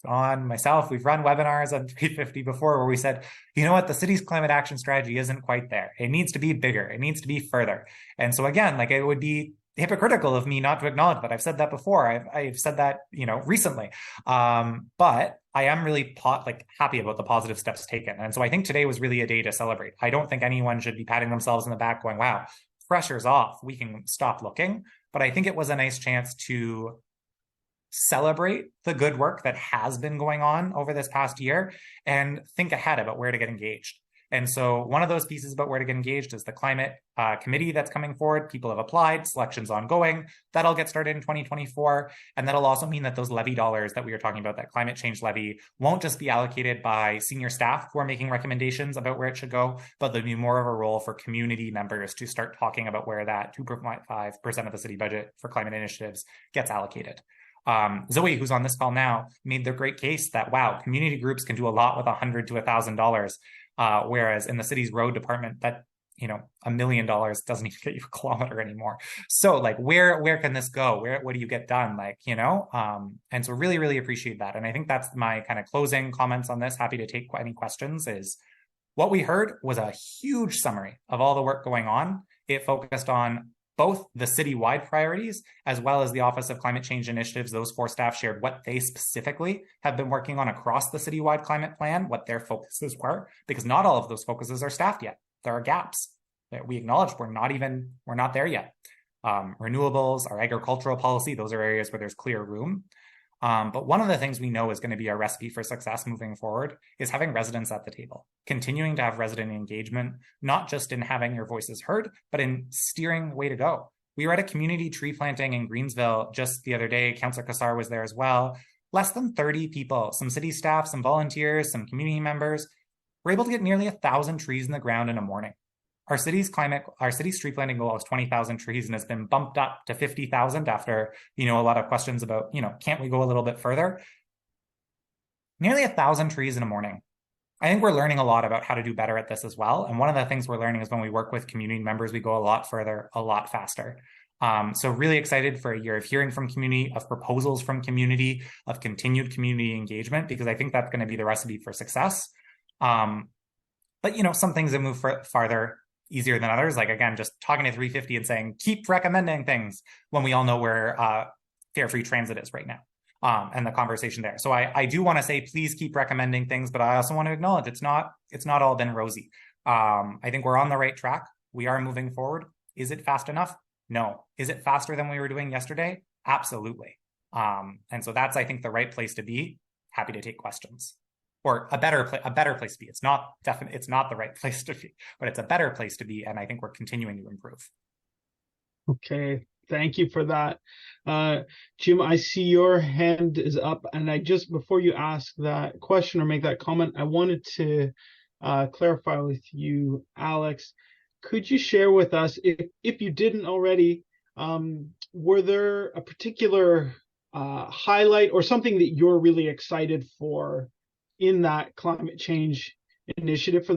on myself. We've run webinars on 350 before where we said, the city's climate action strategy isn't quite there. It needs to be bigger. It needs to be further. And so again, like, it would be hypocritical of me not to acknowledge that. I've said that before. I've said that, recently. But I am really happy about the positive steps taken. And so I think today was really a day to celebrate. I don't think anyone should be patting themselves in the back going, wow, pressure's off. We can stop looking. But I think it was a nice chance to celebrate the good work that has been going on over this past year and think ahead about where to get engaged. And so one of those pieces about where to get engaged is the climate committee that's coming forward. People have applied, selection's ongoing. That'll get started in 2024. And that'll also mean that those levy dollars that we were talking about, that climate change levy, won't just be allocated by senior staff who are making recommendations about where it should go, but there'll be more of a role for community members to start talking about where that 2.5% of the city budget for climate initiatives gets allocated. Zoe, who's on this call now, made the great case that, wow, community groups can do a lot with $100 to $1,000, whereas in the city's road department, that, $1 million doesn't even get you a kilometer anymore. So like, where can this go? What do you get done? And so really, really appreciate that. And I think that's my kind of closing comments on this. Happy to take any questions. Is what we heard was a huge summary of all the work going on. It focused on both the citywide priorities as well as the Office of Climate Change Initiatives. Those 4 staff shared what they specifically have been working on across the citywide climate plan, what their focuses were, because not all of those focuses are staffed yet. There are gaps that we acknowledge. We're not there yet. Renewables, our agricultural policy, those are areas where there's clear room. But one of the things we know is going to be our recipe for success moving forward is having residents at the table, continuing to have resident engagement, not just in having your voices heard, but in steering the way to go. We were at a community tree planting in Greensville just the other day. Councillor Cassar was there as well. Less than 30 people, some city staff, some volunteers, some community members, were able to get nearly 1,000 trees in the ground in a morning. Our city's tree planting goal was 20,000 trees and has been bumped up to 50,000 after, a lot of questions about, can't we go a little bit further? Nearly 1,000 trees in a morning. I think we're learning a lot about how to do better at this as well. And one of the things we're learning is when we work with community members, we go a lot further, a lot faster. So really excited for a year of hearing from community, of proposals from community, of continued community engagement, because I think that's going to be the recipe for success. But, some things that move farther easier than others, like, again, just talking to 350 and saying, keep recommending things when we all know where fare free transit is right now, and the conversation there. So I do want to say, please keep recommending things, but I also want to acknowledge it's not all been rosy. I think we're on the right track. We are moving forward. Is it fast enough? No. Is it faster than we were doing yesterday? Absolutely. And so that's, I think, the right place to be. Happy to take questions. Or a better place to be. It's not the right place to be, but it's a better place to be, and I think we're continuing to improve. Okay, thank you for that. Jim, I see your hand is up, and before you ask that question or make that comment, I wanted to clarify with you, Alex. Could you share with us, if you didn't already, were there a particular highlight or something that you're really excited for in that climate change initiative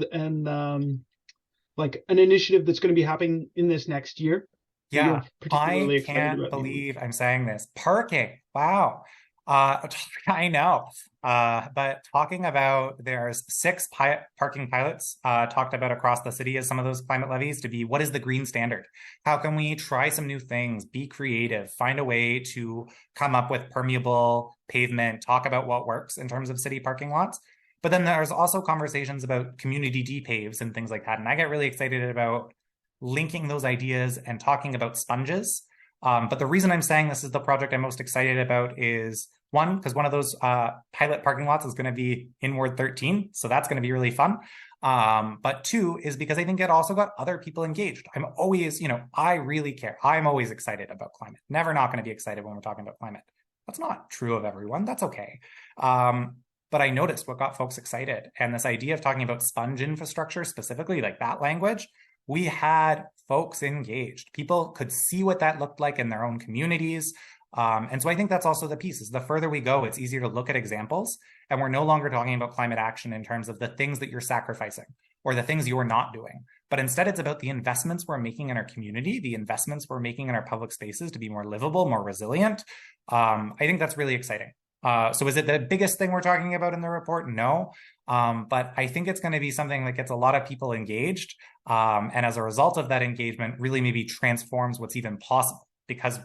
like an initiative that's going to be happening in this next year? Yeah, I can't believe I'm saying this. Parking. Wow. I know. But talking about, there's 6 parking pilots talked about across the city as some of those climate levies to be, what is the green standard? How can we try some new things, be creative, find a way to come up with permeable pavement, talk about what works in terms of city parking lots. But then there's also conversations about community depaves and things like that. And I get really excited about linking those ideas and talking about sponges. But the reason I'm saying this is the project I'm most excited about is, one, because one of those pilot parking lots is going to be in Ward 13. So that's going to be really fun. But 2 is because I think it also got other people engaged. I'm always, I really care. I'm always excited about climate. Never not going to be excited when we're talking about climate. That's not true of everyone. That's okay. But I noticed what got folks excited. And this idea of talking about sponge infrastructure specifically, like that language, we had folks engaged. People could see what that looked like in their own communities. And so I think that's also the piece, is the further we go, it's easier to look at examples. And we're no longer talking about climate action in terms of the things that you're sacrificing or the things you're not doing. But instead, it's about the investments we're making in our community, the investments we're making in our public spaces to be more livable, more resilient. I think that's really exciting. So is it the biggest thing we're talking about in the report? No. But I think it's going to be something that gets a lot of people engaged. And as a result of that engagement, really maybe transforms what's even possible, because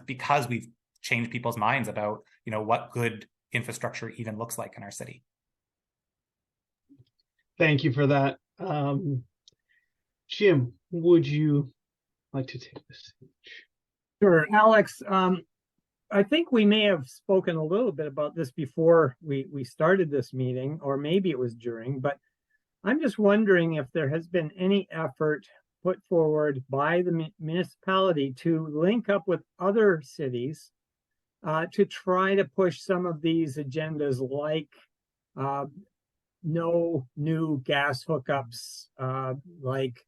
we've changed people's minds about, what good infrastructure even looks like in our city. Thank you for that. Jim, would you like to take this? Sure, Alex. I think we may have spoken a little bit about this before we started this meeting, or maybe it was during, but I'm just wondering if there has been any effort put forward by the municipality to link up with other cities to try to push some of these agendas, like no new gas hookups, like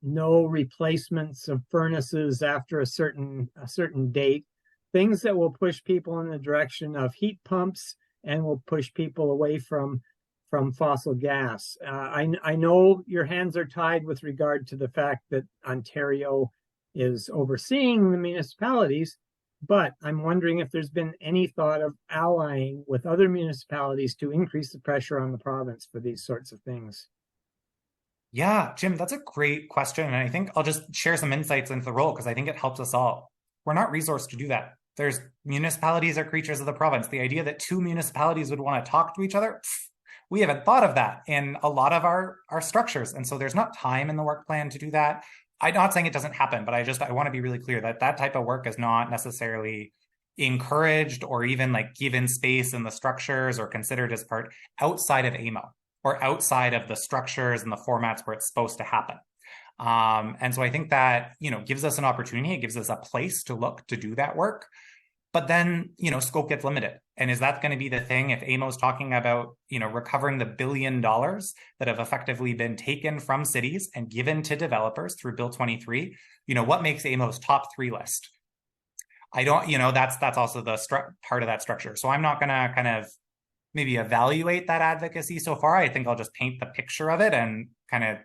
no replacements of furnaces after a certain date. Things that will push people in the direction of heat pumps and will push people away from fossil gas. I know your hands are tied with regard to the fact that Ontario is overseeing the municipalities, but I'm wondering if there's been any thought of allying with other municipalities to increase the pressure on the province for these sorts of things. Yeah, Jim, that's a great question. And I think I'll just share some insights into the role because I think it helps us all. We're not resourced to do that. There's municipalities are creatures of the province. The idea that two municipalities would want to talk to each other, we haven't thought of that in a lot of our structures. And so there's not time in the work plan to do that. I'm not saying it doesn't happen, but I want to be really clear that that type of work is not necessarily encouraged or even like given space in the structures or considered as part outside of AMO or outside of the structures and the formats where it's supposed to happen. And so I think that, gives us an opportunity. It gives us a place to look to do that work. But then, scope gets limited. And is that going to be the thing if AMO's talking about, recovering the $1 billion that have effectively been taken from cities and given to developers through Bill 23? What makes AMO's top 3 list? I don't, that's also the part of that structure. So I'm not going to kind of maybe evaluate that advocacy so far. I think I'll just paint the picture of it and kind of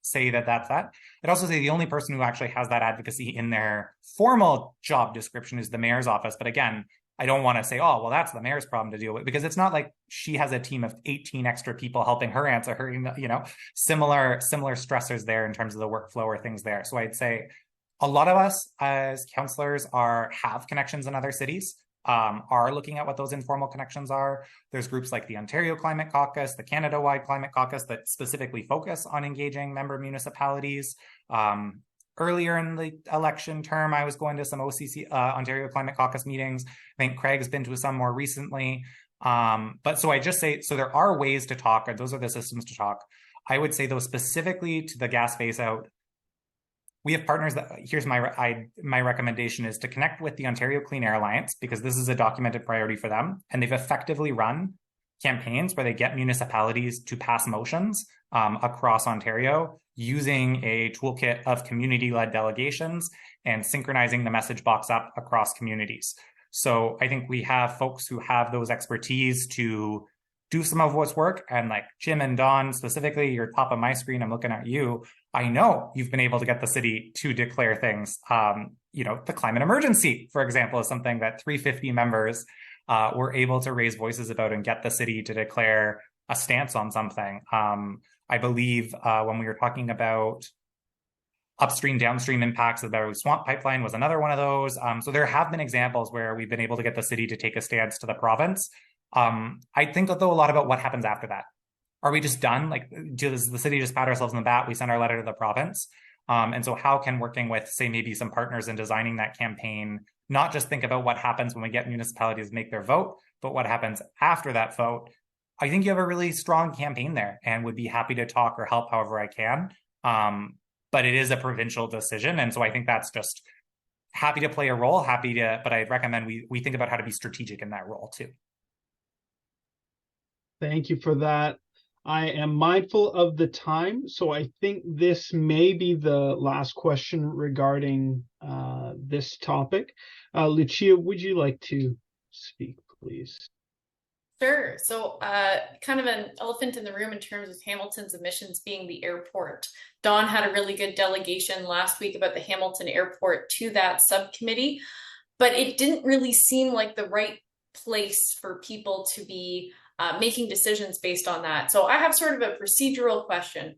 say that that's that. I'd also say the only person who actually has that advocacy in their formal job description is the mayor's office. But again, I don't want to say, oh, well, that's the mayor's problem to deal with, because it's not like she has a team of 18 extra people helping her answer her email, similar stressors there in terms of the workflow or things there. So I'd say a lot of us as councillors have connections in other cities. Are looking at what those informal connections are. There's groups like the Ontario Climate Caucus, the Canada-wide Climate Caucus that specifically focus on engaging member municipalities. Earlier in the election term, I was going to some OCCI, Ontario Climate Caucus meetings. I think Craig's been to some more recently. But so I just say, so there are ways to talk, or those are the systems to talk. I would say though, specifically to the gas phase out, we have partners that, here's my recommendation is to connect with the Ontario Clean Air Alliance, because this is a documented priority for them. And they've effectively run campaigns where they get municipalities to pass motions across Ontario using a toolkit of community-led delegations and synchronizing the message box up across communities. So I think we have folks who have those expertise to do some of what's work. And like Jim and Don, specifically, you're top of my screen, I'm looking at you. I know you've been able to get the city to declare things. The climate emergency, for example, is something that 350 members were able to raise voices about and get the city to declare a stance on something. I believe when we were talking about upstream, downstream impacts of the Beverly Swamp Pipeline was another one of those. So there have been examples where we've been able to get the city to take a stance to the province. I think though a lot about what happens after that. Are we just done? Like, does the city just pat ourselves on the back? We send our letter to the province. And so how can working with, say, maybe some partners in designing that campaign, not just think about what happens when we get municipalities to make their vote, but what happens after that vote? I think you have a really strong campaign there and would be happy to talk or help however I can. But it is a provincial decision. And so I think that's just happy to play a role, but I'd recommend we think about how to be strategic in that role too. Thank you for that. I am mindful of the time, so I think this may be the last question regarding this topic. Lucia, would you like to speak, please? Sure. So kind of an elephant in the room in terms of Hamilton's emissions being the airport. Don had a really good delegation last week about the Hamilton airport to that subcommittee, but it didn't really seem like the right place for people to be making decisions based on that. So I have sort of a procedural question,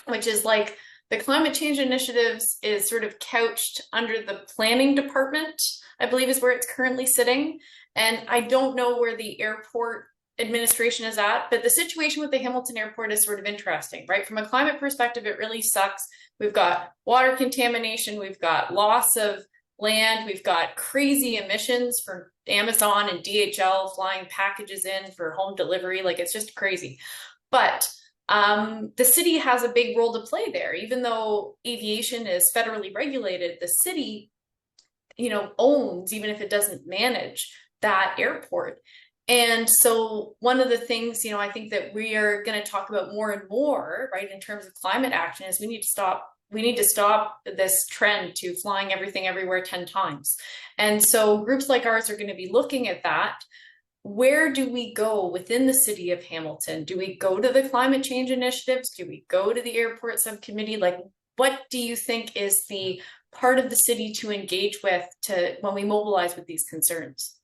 which is like the climate change initiatives is sort of couched under the planning department, I believe is where it's currently sitting. And I don't know where the airport administration is at, but the situation with the Hamilton airport is sort of interesting, right? From a climate perspective, it really sucks. We've got water contamination, we've got loss of land, we've got crazy emissions for Amazon and DHL flying packages in for home delivery. Like, it's just crazy. But the city has a big role to play there. Even though aviation is federally regulated, the city, owns, even if it doesn't manage, that airport. And so one of the things, I think that we are going to talk about more and more, right, in terms of climate action is we need to stop this trend to flying everything everywhere 10 times. And so groups like ours are going to be looking at that. Where do we go within the city of Hamilton? Do we go to the climate change initiatives? Do we go to the airport subcommittee? Like, what do you think is the part of the city to engage with when we mobilize with these concerns?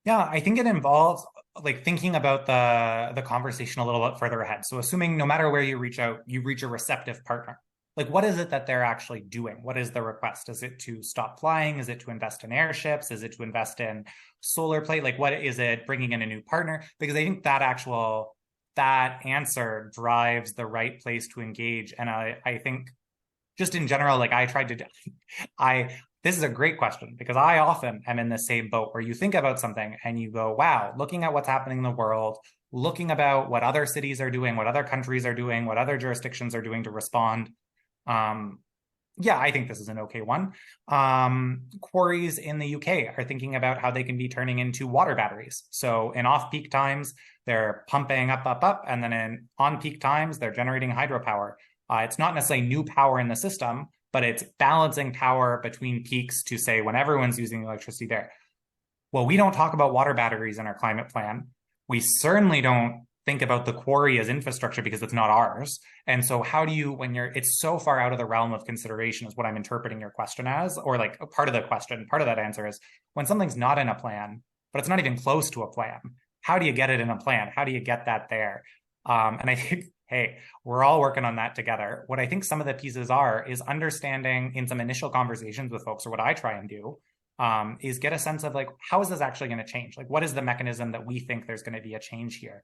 Yeah, I think it involves like thinking about the conversation a little bit further ahead. So assuming no matter where you reach out, you reach a receptive partner. Like, what is it that they're actually doing? What is the request? Is it to stop flying? Is it to invest in airships? Is it to invest in solar plate? Like, what is it bringing in a new partner? Because I think that answer drives the right place to engage. And I think just in general, like I tried to, this is a great question because I often am in the same boat where you think about something and you go, wow, looking at what's happening in the world, looking about what other cities are doing, what other countries are doing, what other jurisdictions are doing to respond. Yeah, I think this is an okay one. Quarries in the UK are thinking about how they can be turning into water batteries. So in off-peak times, they're pumping up, and then in on-peak times, they're generating hydropower. It's not necessarily new power in the system, but it's balancing power between peaks to say when everyone's using electricity there. Well, we don't talk about water batteries in our climate plan. We certainly don't think about the quarry as infrastructure because it's not ours. And so how do you, when it's so far out of the realm of consideration is what I'm interpreting your question as, or like part of the question, part of that answer is when something's not in a plan, but it's not even close to a plan, how do you get it in a plan? How do you get that there? And I think, hey, we're all working on that together. What I think some of the pieces is understanding in some initial conversations with folks, or what I try and do, is get a sense of like, how is this actually going to change? Like, what is the mechanism that we think there's going to be a change here?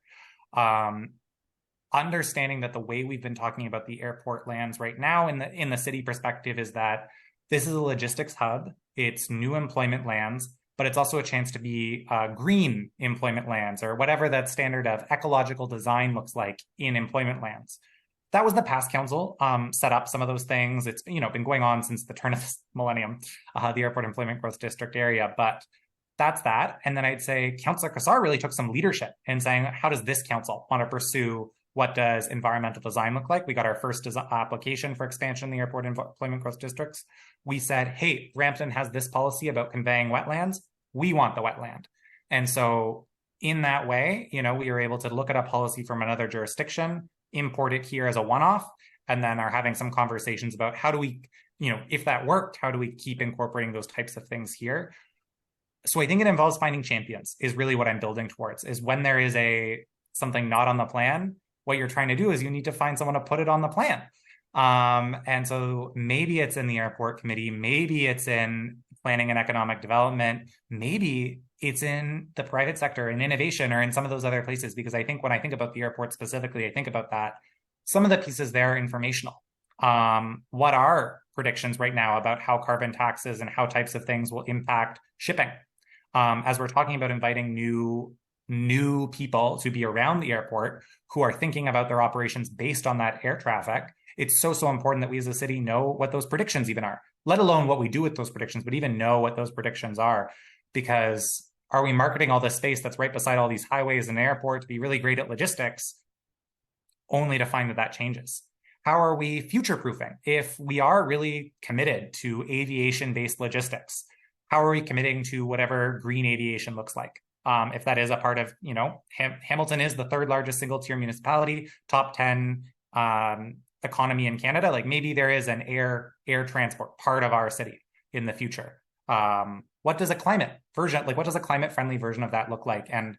Understanding that the way we've been talking about the airport lands right now in the city perspective is that this is a logistics hub. It's new employment lands, but it's also a chance to be green employment lands or whatever that standard of ecological design looks like in employment lands. That was the past council set up some of those things. It's been going on since the turn of the millennium, the Airport Employment Growth District area, but that's that. And then I'd say Councillor Kassar really took some leadership in saying, how does this council want to pursue what does environmental design look like? We got our first application for expansion in the Airport Employment Growth Districts. We said, hey, Brampton has this policy about conveying wetlands. We want the wetland. And so in that way, we were able to look at a policy from another jurisdiction, import it here as a one-off, and then are having some conversations about how do we, if that worked, how do we keep incorporating those types of things here? So I think it involves finding champions is really what I'm building towards, is when there is something not on the plan, what you're trying to do is you need to find someone to put it on the plan. And so maybe it's in the airport committee, maybe it's in planning and economic development, maybe it's in the private sector in innovation or in some of those other places, because I think when I think about the airport specifically, I think about that. Some of the pieces there are informational. What are predictions right now about how carbon taxes and how types of things will impact shipping? As we're talking about inviting new people to be around the airport who are thinking about their operations based on that air traffic, it's so important that we as a city know what those predictions even are, let alone what we do with those predictions, but even know what those predictions are. Because are we marketing all this space that's right beside all these highways and airports to be really great at logistics, only to find that changes? How are we future-proofing? If we are really committed to aviation-based logistics, how are we committing to whatever green aviation looks like? If that is a part of, Hamilton is the third largest single-tier municipality, top 10 economy in Canada. Like maybe there is an air transport part of our city in the future. What does a climate version, what does a climate-friendly version of that look like? And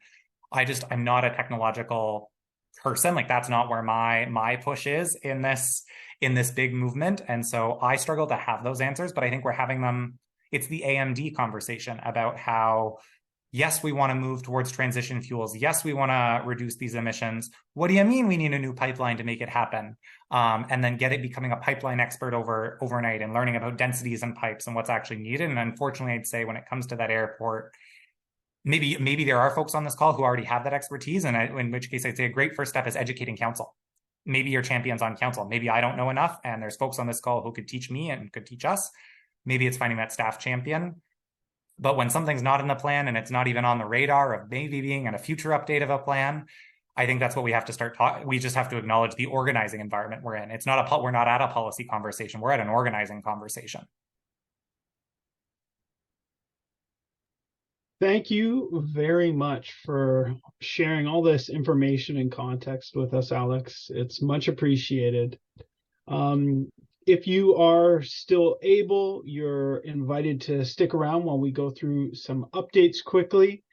I'm not a technological person. Like that's not where my push is in this big movement. And so I struggle to have those answers, but I think we're having them. It's the AMD conversation about how, yes, we want to move towards transition fuels. Yes, we want to reduce these emissions. What do you mean we need a new pipeline to make it happen? And then becoming a pipeline expert overnight and learning about densities and pipes and what's actually needed. And unfortunately, I'd say when it comes to that airport, maybe there are folks on this call who already have that expertise. And in which case I'd say a great first step is educating council. Maybe you're champions on council. Maybe I don't know enough and there's folks on this call who could teach me and could teach us. Maybe it's finding that staff champion. But when something's not in the plan and it's not even on the radar of maybe being in a future update of a plan, I think that's what we have to start talking. We just have to acknowledge the organizing environment we're in. We're not at a policy conversation. We're at an organizing conversation. Thank you very much for sharing all this information and context with us, Alex. It's much appreciated. If you are still able, you're invited to stick around while we go through some updates quickly.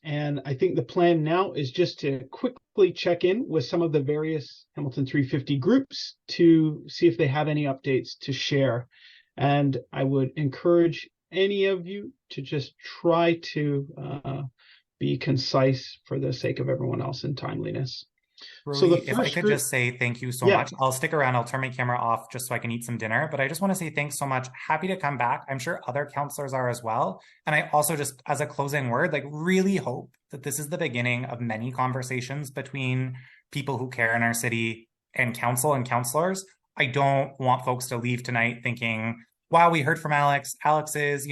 And I think the plan now is just to quickly check in with some of the various Hamilton 350 groups to see if they have any updates to share. And I would encourage any of you to just try to be concise for the sake of everyone else in timeliness. Brody, So the if I first could group, just say thank you so Yeah. much. I'll stick around. I'll turn my camera off just so I can eat some dinner. But I just want to say thanks so much. Happy to come back. I'm sure other counselors are as well. And I also just, as a closing word, like really hope that this is the beginning of many conversations between people who care in our city and council and counselors. I don't want folks to leave tonight thinking, wow, we heard from Alex. Alex is,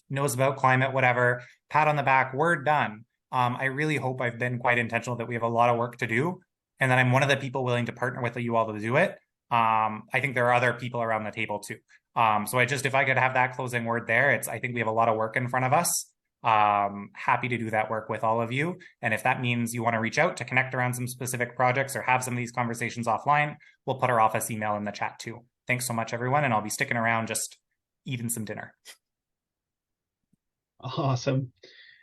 knows about climate, whatever. Pat on the back, we're done. I really hope I've been quite intentional that we have a lot of work to do and that I'm one of the people willing to partner with you all to do it. I think there are other people around the table too. So if I could have that closing word there, I think we have a lot of work in front of us. Happy to do that work with all of you. And if that means you want to reach out to connect around some specific projects or have some of these conversations offline, we'll put our office email in the chat too. Thanks so much, everyone. And I'll be sticking around just eating some dinner. Awesome.